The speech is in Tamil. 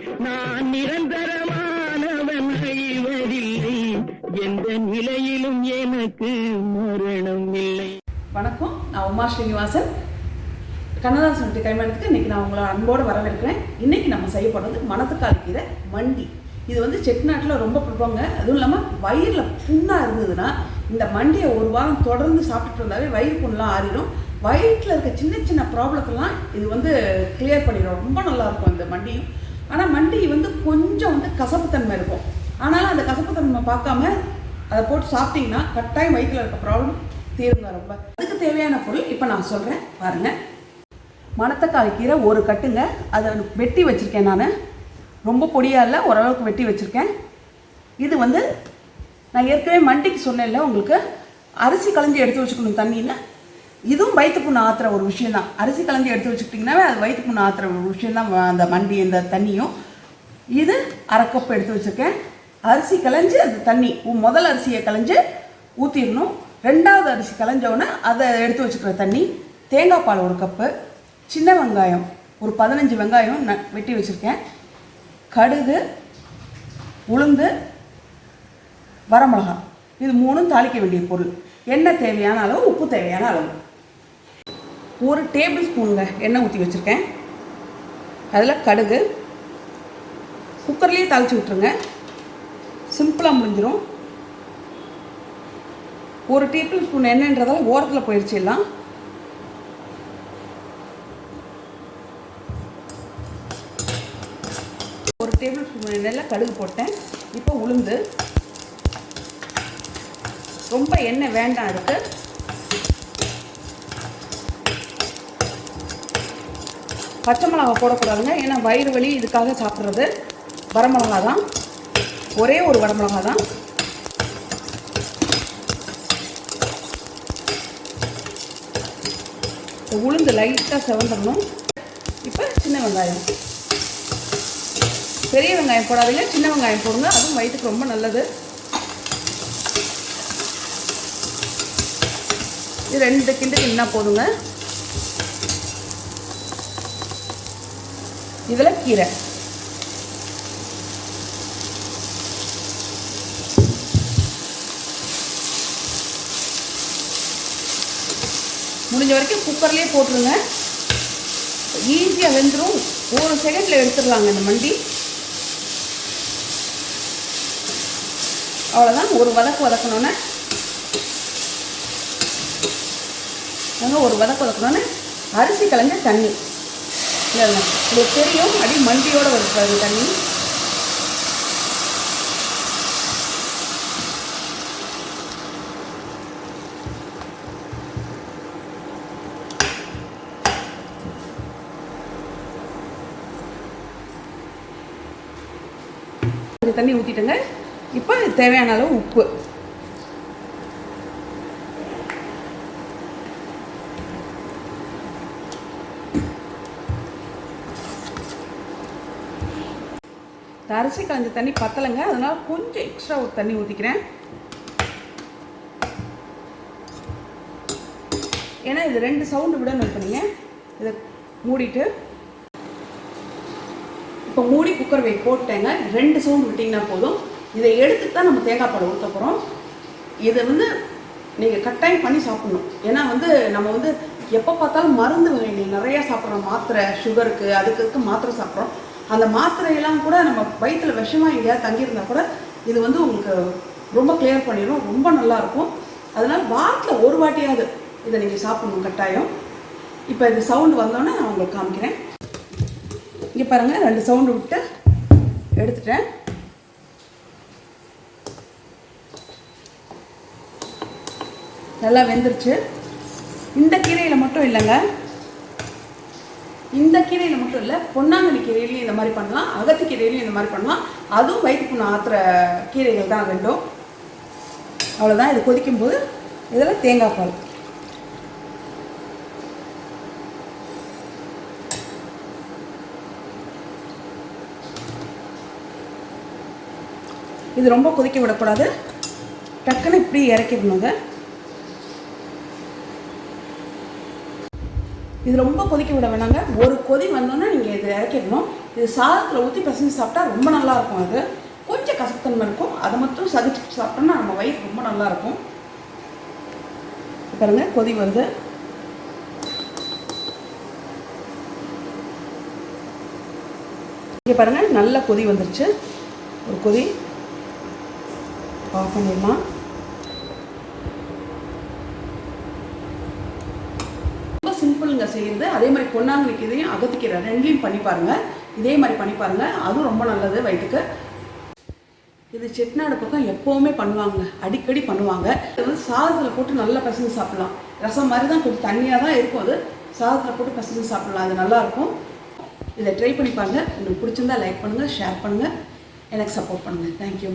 நான் நிரந்தரமானவன் அழிவதில்லை, எந்த நிலையிலும் எனக்கு மரணம் இல்லை. வணக்கம், நான் உமா ஸ்ரீனிவாசன். கண்ணதாசன் கைமானத்துக்கு இன்னைக்கு நான் உங்களை அன்போடு வரவேற்கிறேன். இன்னைக்கு நம்ம செய்ய போகிறது மணத்தக்காளி கீரை மண்டி. இது வந்து செட்டிநாட்டில் ரொம்ப பிடிப்பாங்க. அதுவும் இல்லாமல் வயிறில் புண்ணாக இருந்ததுன்னா இந்த மண்டியை ஒரு வாரம் தொடர்ந்து சாப்பிட்டுட்டு இருந்தாவே வயிறு புண்ணெலாம் ஆறிடும். வயிற்றில் இருக்க சின்ன சின்ன ப்ராப்ளத்தெல்லாம் இது வந்து கிளியர் பண்ணிடும். ரொம்ப நல்லாயிருக்கும் இந்த மண்டியும். ஆனால் மண்டி வந்து கொஞ்சம் வந்து கசப்புத்தன்மை இருக்கும். ஆனாலும் அந்த கசப்புத்தன்மை பார்க்காம அதை போட்டு சாப்பிட்டிங்கன்னா கட்டாயம் வயிற்றில் இருக்க ப்ராப்ளம் தீருங்க. ரொம்ப அதுக்கு தேவையான பொருள் இப்போ நான் சொல்கிறேன் பாருங்கள். மணத்தக்காளி கீரை ஒரு கட்டுங்க. அதை வெட்டி வச்சுருக்கேன். நான் ரொம்ப பொடியாக இல்லை, ஓரளவுக்கு வெட்டி வச்சுருக்கேன். இது வந்து நான் ஏற்கனவே மண்டிக்கு சொன்னேன்ல உங்களுக்கு, அரிசி களைஞ்சி எடுத்து வச்சுக்கணும் தண்ணியில். இதுவும் வயிற்று புண்ணு ஆற்றுற ஒரு விஷயந்தான். அரிசி களைஞ்சி எடுத்து வச்சுக்கிட்டிங்கன்னாவே அது வயிற்று புண்ணு ஆற்றுற ஒரு விஷயந்தான் அந்த மண்டி. இந்த தண்ணியும் இது அரை கப் எடுத்து வச்சுருக்கேன். அரிசி களைஞ்சி அந்த தண்ணி முதல் அரிசியை களைஞ்சி ஊற்றிடணும். ரெண்டாவது அரிசி களைஞ்சோடனே அதை எடுத்து வச்சுக்கிற தண்ணி. தேங்காய் பால் ஒரு கப்பு. சின்ன வெங்காயம் ஒரு 15 வெங்காயம் வெட்டி வச்சுருக்கேன். கடுகு, உளுந்து, வரமிளகாய், இது மூணும் தாளிக்க வேண்டிய பொருள். எண்ணெய் தேவையான அளவு, உப்பு தேவையான அளவு. ஒரு டேபிள் ஸ்பூனுங்க எண்ணெய் ஊற்றி வச்சுருக்கேன். அதில் கடுகு குக்கர்லேயே தாளித்து விட்டுருங்க, சிம்பிளாக முடிஞ்சிடும். ஒரு டேபிள் ஸ்பூன் எண்ணெய்ன்றதால ஓரத்தில் போயிடுச்சு எல்லாம். ஒரு டேபிள் ஸ்பூன் எண்ணெயில் கடுகு போட்டேன். இப்போ உளுந்து, ரொம்ப எண்ணெய் வேண்டாம் இருக்கு. பச்சை மிளகா போடக்கூடாதுங்க, ஏன்னா வயிறு வலி இதுக்காக சாப்பிட்றது. வரமிளகா தான், ஒரே ஒரு வரமிளகா தான். உளுந்து லைட்டாக செவந்துடணும். இப்போ சின்ன வெங்காயம், பெரிய வெங்காயம் போடாதீங்க, சின்ன வெங்காயம் போடுங்க, அதுவும் வயிற்றுக்கு ரொம்ப நல்லது. இது 2 கிண்டு கிண்டா போதுங்க. இதில் கீரை, முடிஞ்ச வரைக்கும் குக்கர்லேயே போட்டுருங்க, ஈஸியாக வெந்துடும். ஒரு செகண்டில் எடுத்துடலாங்க இந்த மண்டி. அவ்வளோதான். ஒரு வதக்கணுன்னே ஒரு வதக்கணுன்னே அரிசி களைஞ்ச தண்ணி இல்லைங்க, உங்களுக்கு தெரியும், அடி மண்டியோடு வருது தண்ணி. தண்ணி ஊற்றிட்டுங்க. இப்போ தேவையான அளவு உப்பு, அரிசி களைஞ்ச தண்ணி பத்தலைங்க, அதனால் கொஞ்சம் எக்ஸ்ட்ரா ஒரு தண்ணி ஊற்றிக்கிறேன். ஏன்னா இது 2 சவுண்டு விடணும். இப்போ நீங்கள் இதை மூடிட்டு, இப்போ மூடி குக்கர் போட்டேங்க. 2 சவுண்டு விட்டிங்கன்னா போதும். இதை எடுத்துட்டு தான் நம்ம தேங்காய் பால் ஊற்ற போகிறோம். இதை வந்து நீங்கள் கட்டாயம் பண்ணி சாப்பிட்ணும். ஏன்னா வந்து நம்ம வந்து எப்போ பார்த்தாலும் மருந்து வகைகள் நிறையா சாப்பிட்றோம். மாத்திரை, சுகருக்கு, அதுக்கு மாத்திரை சாப்பிட்றோம். அந்த மாத்திரையெல்லாம் கூட நம்ம வயிற்றில் விஷமாக எங்கேயாவது தங்கியிருந்தால் கூட இது வந்து உங்களுக்கு ரொம்ப கிளியர் பண்ணிடும். ரொம்ப நல்லாயிருக்கும். அதனால் வாரத்தில் ஒரு வாட்டியாவது இதை நீங்கள் சாப்பிடணும் கட்டாயம். இப்போ இது சவுண்டு வந்தோன்னே நான் உங்களுக்கு காமிக்கிறேன். இங்கே பாருங்கள், 2 சவுண்டு விட்டு எடுத்துட்டேன். நல்லா வெந்துருச்சு. இந்த கீரையில் மட்டும் இல்லைங்க, இந்த கீரையில் மட்டும் இல்லை, பொன்னாங்கண்ணி கீரையிலையும் இந்த மாதிரி பண்ணலாம், அகத்தி கீரையிலையும் இந்த மாதிரி பண்ணலாம். அதுவும் வயிற்று புண்ணு ஆற்றுற கீரைகள் தான் ரெண்டும். அவ்வளோதான். இது கொதிக்கும்போது இதில் தேங்காய் பால், இது ரொம்ப கொதிக்க விடக்கூடாது, டக்குன்னு இப்படி இறக்கிடணுங்க. இது ரொம்ப கொதிக்க விட வேணாங்க. ஒரு கொதி வந்தோன்னா நீங்கள் இதை இறக்கிடணும். இது சாதத்தில் ஊற்றி பிசைஞ்சு சாப்பிட்டா ரொம்ப நல்லாயிருக்கும். அது கொஞ்சம் கசப்புத்தன்மை இருக்கும், அதை மட்டும் சகிச்சுட்டு சாப்பிட்டோம்னா நம்ம வயிறு ரொம்ப நல்லாயிருக்கும். பாருங்க கொதி வருது. இங்கே பாருங்கள் நல்லா கொதி வந்துருச்சு. ஒரு கொதி ஆஃப் பண்ணிடலாம். ரொம்ப சிம்பிளுங்க செய்யுது. அதே மாதிரி பொன்னாங்கண்ணிக்கு இதையும் அகத்திக்கீரை ரெண்டுலையும் பண்ணி பாருங்கள். இதே மாதிரி பண்ணி பாருங்கள், அதுவும் ரொம்ப நல்லது வயிற்றுக்கு. இது செட்டிநாடு பக்கம் எப்போவுமே பண்ணுவாங்க, அடிக்கடி பண்ணுவாங்க. இது வந்து சாதத்தில் போட்டு நல்லா பிசைஞ்சு சாப்பிட்லாம். ரசம் மாதிரி தான், கொஞ்சம் தண்ணியாக தான் இருக்கும். அது சாதத்தில் போட்டு பிசைஞ்சு சாப்பிட்லாம், அது நல்லாயிருக்கும். இதை ட்ரை பண்ணி பாருங்கள். உங்களுக்கு பிடிச்சிருந்தா லைக் பண்ணுங்கள், ஷேர் பண்ணுங்கள், எனக்கு சப்போர்ட் பண்ணுங்கள். தேங்க்யூ.